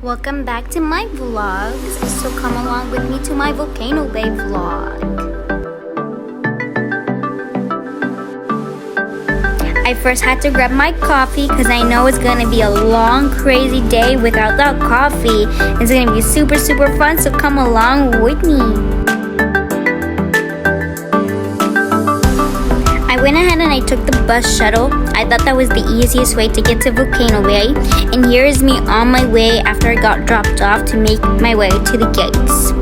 Welcome back to my vlogs. So come along with me to my Volcano Bay vlog. I first had to grab my coffee because I know it's gonna be a long, crazy day without that coffee. It's gonna be super fun, so come along with me. I went ahead and I took the bus shuttle. I thought that was the easiest way to get to Volcano Bay. And here is me on my way after I got dropped off to make my way to the gates.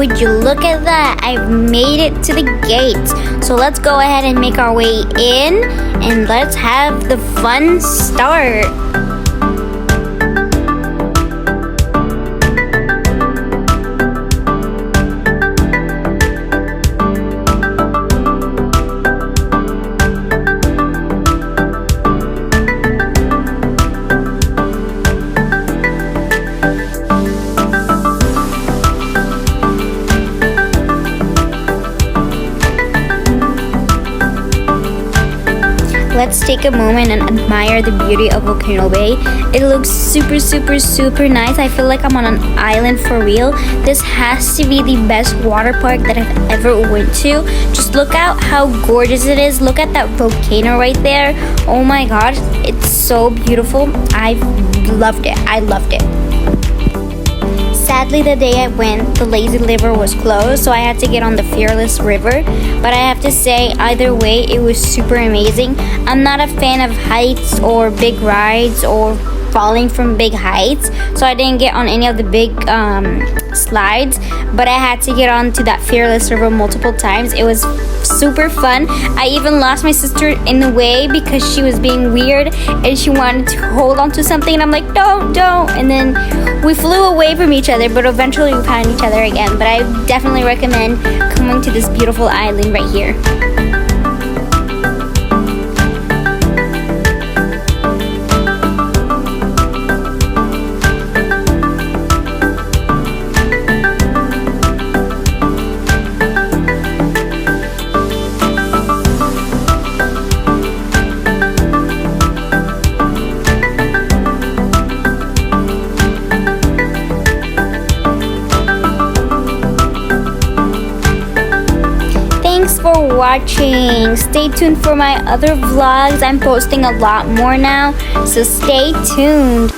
Would you look at that? I've made it to the gates. So let's go ahead and make our way in and let's have the fun start. Let's take a moment and admire the beauty of Volcano Bay. It looks super nice. I feel like I'm on an island for real. This has to be the best water park that I've ever went to. Just look out how gorgeous it is. Look at that volcano right there. Oh my gosh, it's so beautiful. I loved it. Sadly, the day I went, the Lazy River was closed, so I had to get on the Fearless River. But I have to say, either way, it was super amazing. I'm not a fan of heights or big rides or falling from big heights, so I didn't get on any of the big slides, but I had to get on to that Fearless River multiple times. It was super fun. I even lost my sister in the way because she was being weird and she wanted to hold on to something, and I'm like, don't, and then we flew away from each other, but eventually we found each other again. But I definitely recommend coming to this beautiful island right here. Thanks for watching. Stay tuned for my other vlogs. I'm posting a lot more now, so stay tuned.